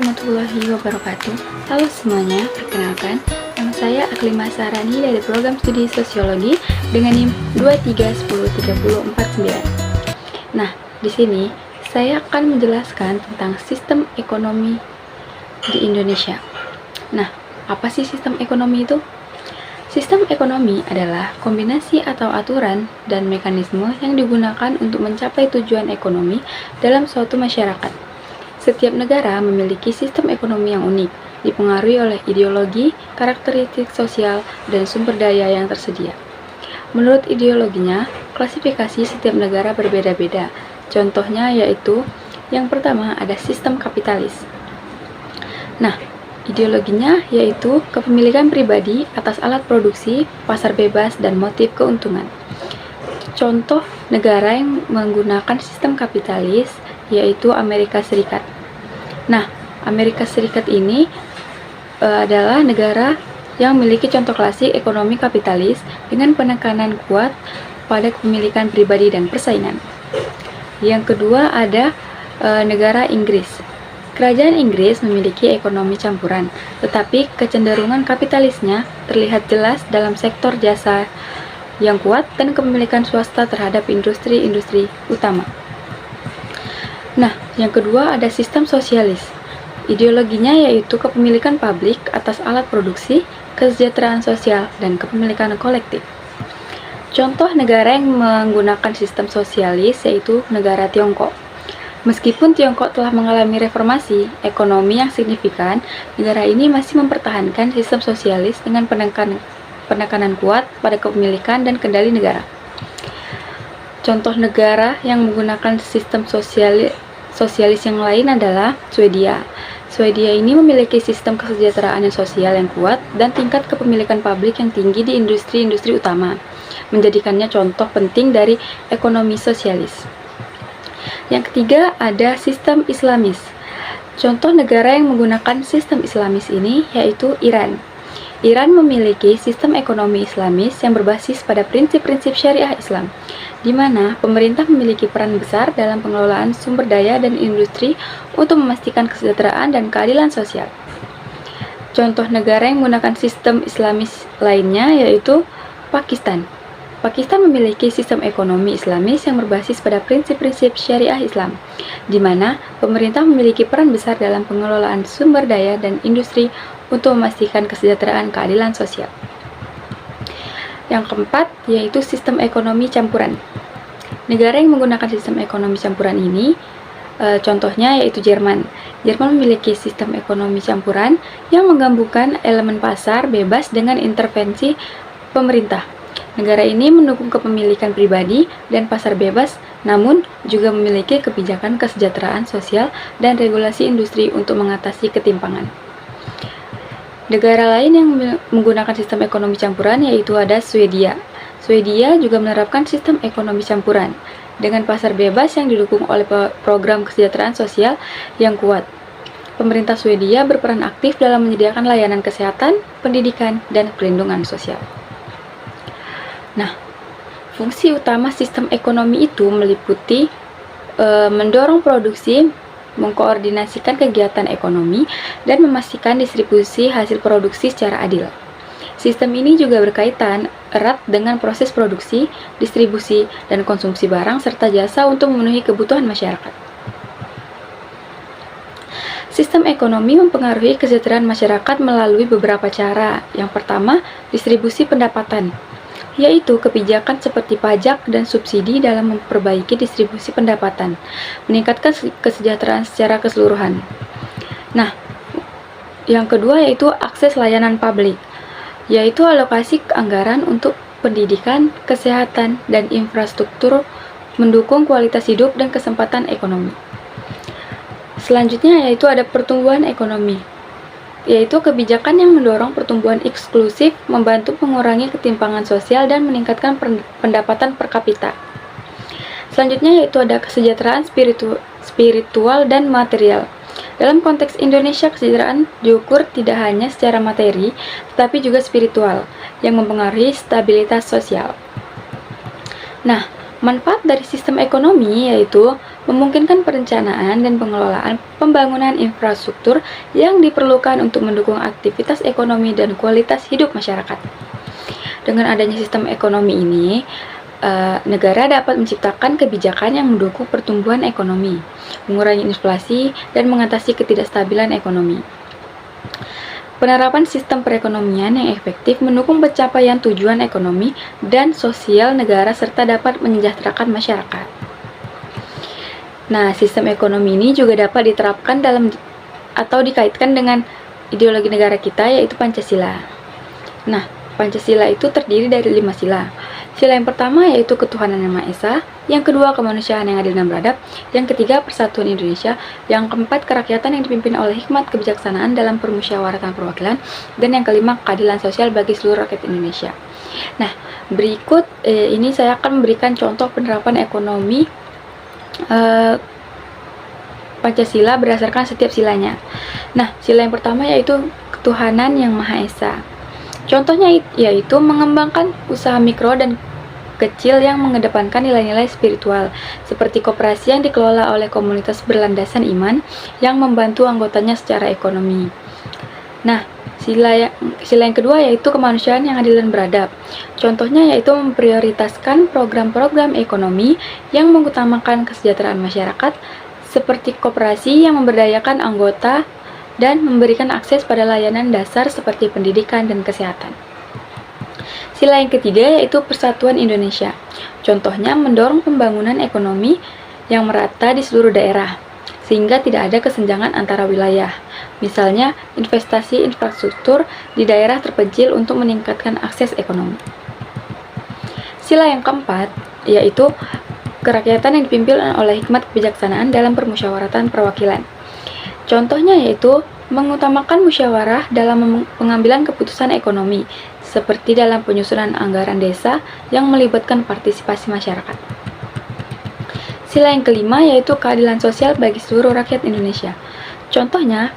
warahmatullahi wabarakatuh. Halo semuanya, perkenalkan, nama saya Aklima Sarani dari program studi Sosiologi dengan NIM 23103049. Nah, di sini saya akan menjelaskan tentang sistem ekonomi di Indonesia. Nah, apa sih sistem ekonomi itu? Sistem ekonomi adalah kombinasi atau aturan dan mekanisme yang digunakan untuk mencapai tujuan ekonomi dalam suatu masyarakat. Setiap negara memiliki sistem ekonomi yang unik, dipengaruhi oleh ideologi, karakteristik sosial, dan sumber daya yang tersedia. Menurut ideologinya, klasifikasi setiap negara berbeda-beda. Contohnya yaitu, yang pertama ada sistem kapitalis. Nah, ideologinya yaitu kepemilikan pribadi atas alat produksi, pasar bebas, dan motif keuntungan. Contoh negara yang menggunakan sistem kapitalis yaitu Amerika Serikat. Nah, Amerika Serikat ini adalah negara yang memiliki contoh klasik ekonomi kapitalis dengan penekanan kuat pada kepemilikan pribadi dan persaingan. Yang kedua ada negara Inggris. Kerajaan Inggris memiliki ekonomi campuran, tetapi kecenderungan kapitalisnya terlihat jelas dalam sektor jasa yang kuat dan kepemilikan swasta terhadap industri-industri utama. Nah, yang kedua ada sistem sosialis. Ideologinya yaitu kepemilikan publik atas alat produksi, kesejahteraan sosial, dan kepemilikan kolektif. Contoh negara yang menggunakan sistem sosialis yaitu negara Tiongkok. Meskipun Tiongkok telah mengalami reformasi ekonomi yang signifikan, negara ini masih mempertahankan sistem sosialis dengan penekanan kuat pada kepemilikan dan kendali negara. Contoh negara yang menggunakan sistem sosialis yang lain adalah Swedia. Swedia ini memiliki sistem kesejahteraan sosial yang kuat dan tingkat kepemilikan publik yang tinggi di industri-industri utama, menjadikannya contoh penting dari ekonomi sosialis. Yang ketiga ada sistem Islamis. Contoh negara yang menggunakan sistem Islamis ini yaitu Iran. Iran memiliki sistem ekonomi Islamis yang berbasis pada prinsip-prinsip syariah Islam, di mana pemerintah memiliki peran besar dalam pengelolaan sumber daya dan industri untuk memastikan kesejahteraan dan keadilan sosial. Contoh negara yang menggunakan sistem Islamis lainnya yaitu Pakistan. Pakistan memiliki sistem ekonomi Islamis yang berbasis pada prinsip-prinsip syariah Islam, di mana pemerintah memiliki peran besar dalam pengelolaan sumber daya dan industri untuk memastikan kesejahteraan keadilan sosial. Yang keempat, yaitu sistem ekonomi campuran. Negara yang menggunakan sistem ekonomi campuran ini, contohnya yaitu Jerman. Jerman memiliki sistem ekonomi campuran yang menggabungkan elemen pasar bebas dengan intervensi pemerintah. Negara ini mendukung kepemilikan pribadi dan pasar bebas, namun juga memiliki kebijakan kesejahteraan sosial dan regulasi industri untuk mengatasi ketimpangan. Negara lain yang menggunakan sistem ekonomi campuran yaitu ada Swedia. Swedia juga menerapkan sistem ekonomi campuran dengan pasar bebas yang didukung oleh program kesejahteraan sosial yang kuat. Pemerintah Swedia berperan aktif dalam menyediakan layanan kesehatan, pendidikan, dan perlindungan sosial. Nah, fungsi utama sistem ekonomi itu meliputi mendorong produksi, mengkoordinasikan kegiatan ekonomi, dan memastikan distribusi hasil produksi secara adil. Sistem ini juga berkaitan erat dengan proses produksi, distribusi, dan konsumsi barang serta jasa untuk memenuhi kebutuhan masyarakat. Sistem ekonomi mempengaruhi kesejahteraan masyarakat melalui beberapa cara. Yang pertama, distribusi pendapatan, yaitu kebijakan seperti pajak dan subsidi dalam memperbaiki distribusi pendapatan, meningkatkan kesejahteraan secara keseluruhan. Nah, yang kedua yaitu akses layanan publik, yaitu alokasi anggaran untuk pendidikan, kesehatan, dan infrastruktur mendukung kualitas hidup dan kesempatan ekonomi. Selanjutnya yaitu ada pertumbuhan ekonomi, yaitu kebijakan yang mendorong pertumbuhan inklusif, membantu mengurangi ketimpangan sosial dan meningkatkan pendapatan per kapita. Selanjutnya yaitu ada kesejahteraan spiritual dan material. Dalam konteks Indonesia, kesejahteraan diukur tidak hanya secara materi, tetapi juga spiritual, yang mempengaruhi stabilitas sosial. Nah, manfaat dari sistem ekonomi yaitu memungkinkan perencanaan dan pengelolaan pembangunan infrastruktur yang diperlukan untuk mendukung aktivitas ekonomi dan kualitas hidup masyarakat. Dengan adanya sistem ekonomi ini, negara dapat menciptakan kebijakan yang mendukung pertumbuhan ekonomi, mengurangi inflasi, dan mengatasi ketidakstabilan ekonomi. Penerapan sistem perekonomian yang efektif mendukung pencapaian tujuan ekonomi dan sosial negara serta dapat menyejahterakan masyarakat. Nah, sistem ekonomi ini juga dapat diterapkan dalam atau dikaitkan dengan ideologi negara kita, yaitu Pancasila. Nah, Pancasila itu terdiri dari 5 sila. Sila yang pertama yaitu ketuhanan yang Maha Esa, yang kedua kemanusiaan yang adil dan beradab, yang ketiga persatuan Indonesia, yang keempat kerakyatan yang dipimpin oleh hikmat kebijaksanaan dalam permusyawaratan perwakilan, dan yang kelima keadilan sosial bagi seluruh rakyat Indonesia. Nah, berikut ini saya akan memberikan contoh penerapan ekonomi Pancasila berdasarkan setiap silanya. Nah, sila yang pertama yaitu ketuhanan yang Maha Esa. Contohnya yaitu mengembangkan usaha mikro dan kecil yang mengedepankan nilai-nilai spiritual, seperti koperasi yang dikelola oleh komunitas berlandasan iman yang membantu anggotanya secara ekonomi. Nah, sila yang kedua yaitu kemanusiaan yang adil dan beradab. Contohnya yaitu memprioritaskan program-program ekonomi yang mengutamakan kesejahteraan masyarakat, seperti koperasi yang memberdayakan anggota dan memberikan akses pada layanan dasar seperti pendidikan dan kesehatan. Sila yang ketiga yaitu persatuan Indonesia. Contohnya mendorong pembangunan ekonomi yang merata di seluruh daerah, sehingga tidak ada kesenjangan antara wilayah. Misalnya, investasi infrastruktur di daerah terpencil untuk meningkatkan akses ekonomi. Sila yang keempat yaitu kerakyatan yang dipimpin oleh hikmat kebijaksanaan dalam permusyawaratan perwakilan. Contohnya yaitu mengutamakan musyawarah dalam pengambilan keputusan ekonomi, seperti dalam penyusunan anggaran desa yang melibatkan partisipasi masyarakat. Sila yang kelima yaitu keadilan sosial bagi seluruh rakyat Indonesia. Contohnya,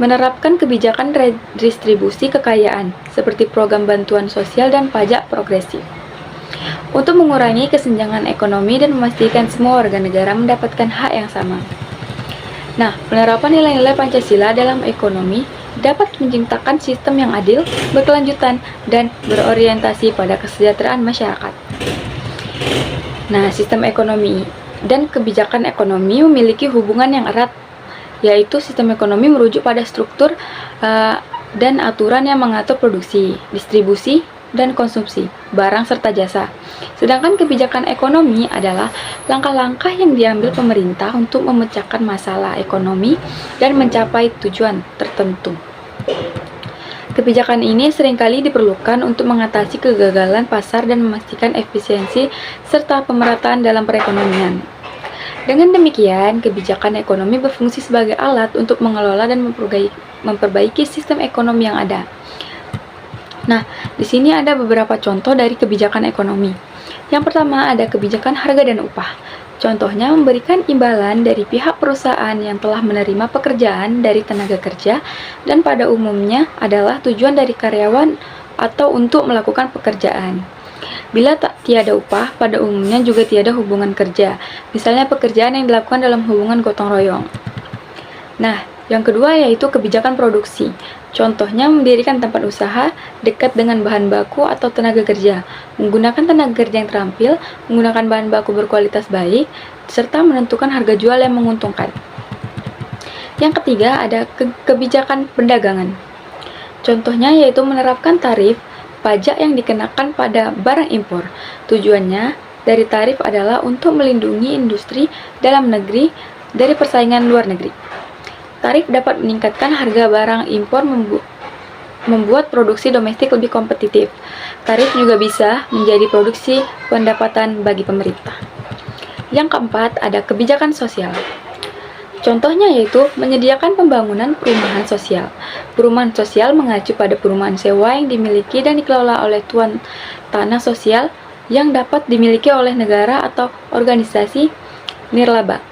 menerapkan kebijakan redistribusi kekayaan, seperti program bantuan sosial dan pajak progresif, untuk mengurangi kesenjangan ekonomi dan memastikan semua warga negara mendapatkan hak yang sama. Nah, penerapan nilai-nilai Pancasila dalam ekonomi dapat menciptakan sistem yang adil, berkelanjutan, dan berorientasi pada kesejahteraan masyarakat. Nah, sistem ekonomi dan kebijakan ekonomi memiliki hubungan yang erat, yaitu sistem ekonomi merujuk pada struktur dan aturan yang mengatur produksi, distribusi, dan konsumsi barang serta jasa. Sedangkan kebijakan ekonomi adalah langkah-langkah yang diambil pemerintah untuk memecahkan masalah ekonomi dan mencapai tujuan tertentu. Kebijakan ini seringkali diperlukan untuk mengatasi kegagalan pasar dan memastikan efisiensi serta pemerataan dalam perekonomian. Dengan demikian, kebijakan ekonomi berfungsi sebagai alat untuk mengelola dan memperbaiki sistem ekonomi yang ada. Nah, di sini ada beberapa contoh dari kebijakan ekonomi. Yang pertama ada kebijakan harga dan upah. Contohnya memberikan imbalan dari pihak perusahaan yang telah menerima pekerjaan dari tenaga kerja dan pada umumnya adalah tujuan dari karyawan atau untuk melakukan pekerjaan. Bila tiada upah, pada umumnya juga tiada hubungan kerja. Misalnya pekerjaan yang dilakukan dalam hubungan gotong royong. Nah, yang kedua yaitu kebijakan produksi. Contohnya mendirikan tempat usaha dekat dengan bahan baku atau tenaga kerja, menggunakan tenaga kerja yang terampil, menggunakan bahan baku berkualitas baik, serta menentukan harga jual yang menguntungkan. Yang ketiga ada kebijakan perdagangan. Contohnya yaitu menerapkan tarif pajak yang dikenakan pada barang impor. Tujuannya dari tarif adalah untuk melindungi industri dalam negeri dari persaingan luar negeri. Tarif dapat meningkatkan harga barang impor membuat produksi domestik lebih kompetitif. Tarif juga bisa menjadi produksi pendapatan bagi pemerintah. Yang keempat, ada kebijakan sosial. Contohnya yaitu menyediakan pembangunan perumahan sosial. Perumahan sosial mengacu pada perumahan sewa yang dimiliki dan dikelola oleh tuan tanah sosial yang dapat dimiliki oleh negara atau organisasi nirlaba.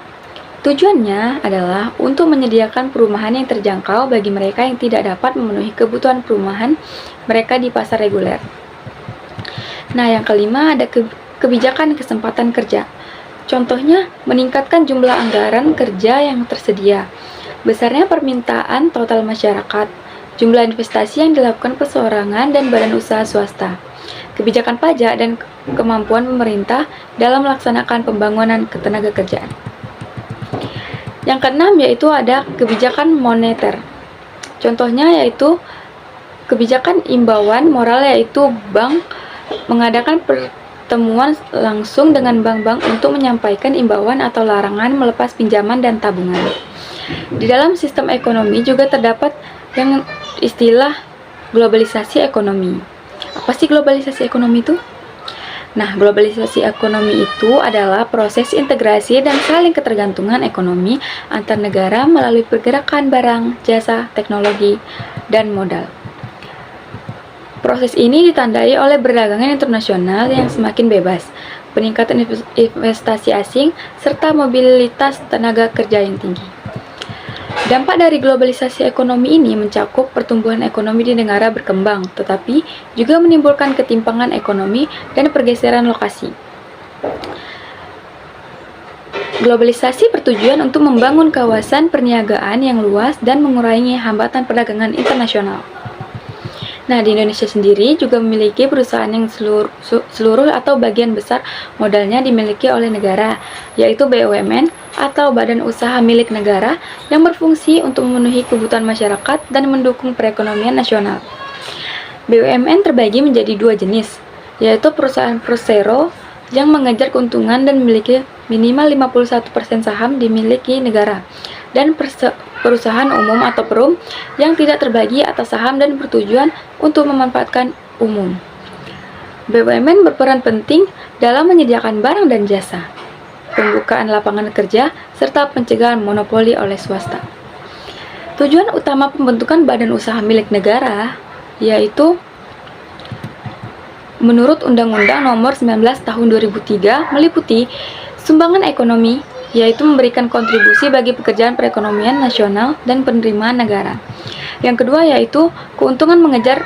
Tujuannya adalah untuk menyediakan perumahan yang terjangkau bagi mereka yang tidak dapat memenuhi kebutuhan perumahan mereka di pasar reguler. Nah, yang kelima ada kebijakan kesempatan kerja. Contohnya, meningkatkan jumlah anggaran kerja yang tersedia, besarnya permintaan total masyarakat, jumlah investasi yang dilakukan perseorangan dan badan usaha swasta, kebijakan pajak dan kemampuan pemerintah dalam melaksanakan pembangunan ketenagakerjaan. Yang keenam yaitu ada kebijakan moneter. Contohnya yaitu kebijakan imbauan moral, yaitu bank mengadakan pertemuan langsung dengan bank-bank untuk menyampaikan imbauan atau larangan melepas pinjaman dan tabungan. Di dalam sistem ekonomi juga terdapat yang istilah globalisasi ekonomi. Apa sih globalisasi ekonomi itu? Nah, globalisasi ekonomi itu adalah proses integrasi dan saling ketergantungan ekonomi antar negara melalui pergerakan barang, jasa, teknologi, dan modal. Proses ini ditandai oleh perdagangan internasional yang semakin bebas, peningkatan investasi asing, serta mobilitas tenaga kerja yang tinggi. Dampak dari globalisasi ekonomi ini mencakup pertumbuhan ekonomi di negara berkembang, tetapi juga menimbulkan ketimpangan ekonomi dan pergeseran lokasi. Globalisasi bertujuan untuk membangun kawasan perniagaan yang luas dan mengurangi hambatan perdagangan internasional. Nah, di Indonesia sendiri juga memiliki perusahaan yang seluruh atau bagian besar modalnya dimiliki oleh negara, yaitu BUMN atau Badan Usaha Milik Negara yang berfungsi untuk memenuhi kebutuhan masyarakat dan mendukung perekonomian nasional. BUMN terbagi menjadi dua jenis, yaitu perusahaan persero yang mengejar keuntungan dan memiliki minimal 51% saham dimiliki negara, dan perusahaan umum atau perum yang tidak terbagi atas saham dan bertujuan untuk memanfaatkan umum. BUMN berperan penting dalam menyediakan barang dan jasa, pembukaan lapangan kerja, serta pencegahan monopoli oleh swasta. Tujuan utama pembentukan badan usaha milik negara yaitu menurut Undang-Undang Nomor 19 Tahun 2003 meliputi sumbangan ekonomi, yaitu memberikan kontribusi bagi pekerjaan perekonomian nasional dan penerimaan negara. Yang kedua yaitu keuntungan mengejar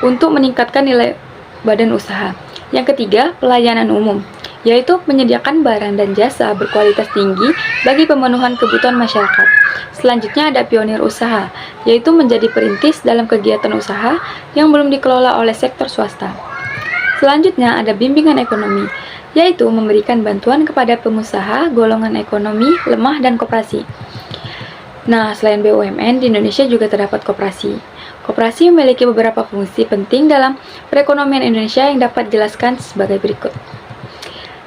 untuk meningkatkan nilai badan usaha. Yang ketiga, pelayanan umum, yaitu menyediakan barang dan jasa berkualitas tinggi bagi pemenuhan kebutuhan masyarakat. Selanjutnya ada pionir usaha, yaitu menjadi perintis dalam kegiatan usaha yang belum dikelola oleh sektor swasta. Selanjutnya ada bimbingan ekonomi, yaitu memberikan bantuan kepada pengusaha, golongan ekonomi lemah, dan koperasi. Nah, selain BUMN, di Indonesia juga terdapat koperasi. Koperasi memiliki beberapa fungsi penting dalam perekonomian Indonesia yang dapat dijelaskan sebagai berikut.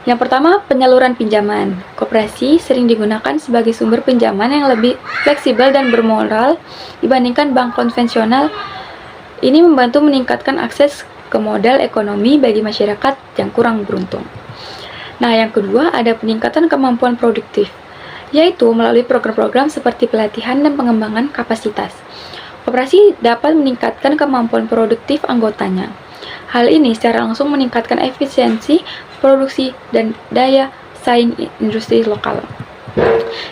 Yang pertama, penyaluran pinjaman. Koperasi sering digunakan sebagai sumber pinjaman yang lebih fleksibel dan bermoral dibandingkan bank konvensional. Ini membantu meningkatkan akses ke modal ekonomi bagi masyarakat yang kurang beruntung. Nah, yang kedua ada peningkatan kemampuan produktif, yaitu melalui program-program seperti pelatihan dan pengembangan kapasitas. Koperasi dapat meningkatkan kemampuan produktif anggotanya. Hal ini secara langsung meningkatkan efisiensi produksi dan daya saing industri lokal.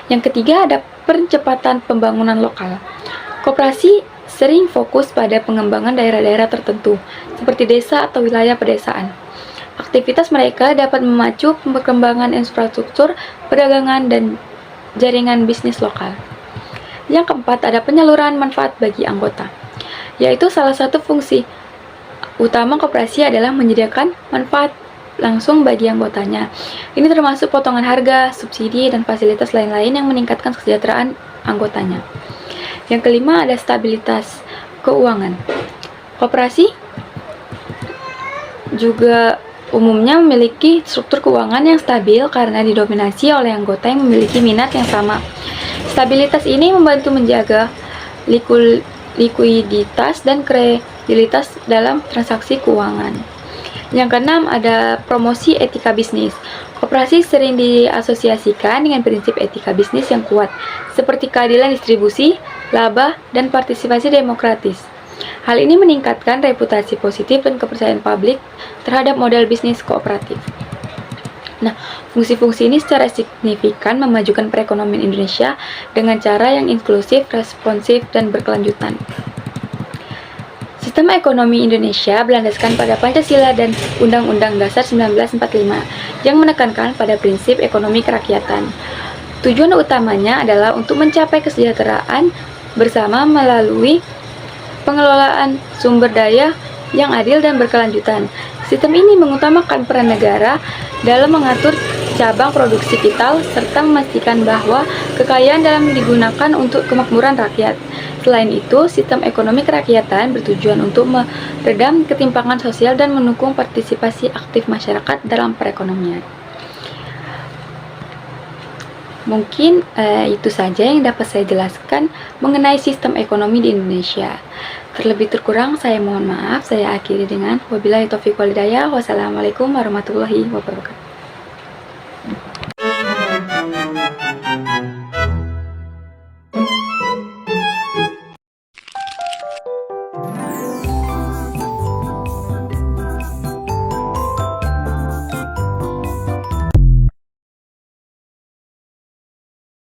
Yang ketiga ada percepatan pembangunan lokal. Koperasi sering fokus pada pengembangan daerah-daerah tertentu, seperti desa atau wilayah pedesaan. Aktivitas mereka dapat memacu perkembangan infrastruktur, perdagangan, dan jaringan bisnis lokal. Yang keempat, ada penyaluran manfaat bagi anggota, yaitu salah satu fungsi utama koperasi adalah menyediakan manfaat langsung bagi anggotanya. Ini termasuk potongan harga, subsidi, dan fasilitas lain-lain yang meningkatkan kesejahteraan anggotanya. Yang kelima ada stabilitas keuangan. Koperasi juga umumnya memiliki struktur keuangan yang stabil karena didominasi oleh anggota yang memiliki minat yang sama. Stabilitas ini membantu menjaga likuiditas dan kredibilitas dalam transaksi keuangan. Yang keenam ada promosi etika bisnis. Koperasi sering diasosiasikan dengan prinsip etika bisnis yang kuat, seperti keadilan distribusi, laba, dan partisipasi demokratis. Hal ini meningkatkan reputasi positif dan kepercayaan publik terhadap model bisnis kooperatif. Nah, fungsi-fungsi ini secara signifikan memajukan perekonomian Indonesia dengan cara yang inklusif, responsif, dan berkelanjutan. Sistem ekonomi Indonesia berlandaskan pada Pancasila dan Undang-Undang Dasar 1945 yang menekankan pada prinsip ekonomi kerakyatan. Tujuan utamanya adalah untuk mencapai kesejahteraan bersama melalui pengelolaan sumber daya yang adil dan berkelanjutan. Sistem ini mengutamakan peran negara dalam mengatur cabang produksi vital serta memastikan bahwa kekayaan dalam digunakan untuk kemakmuran rakyat. Selain itu, sistem ekonomi kerakyatan bertujuan untuk meredam ketimpangan sosial dan mendukung partisipasi aktif masyarakat dalam perekonomian. Mungkin itu saja yang dapat saya jelaskan mengenai sistem ekonomi di Indonesia. Terlebih terkurang saya mohon maaf. Saya akhiri dengan wabillahi taufiq wal hidayah. Wassalamualaikum warahmatullahi wabarakatuh.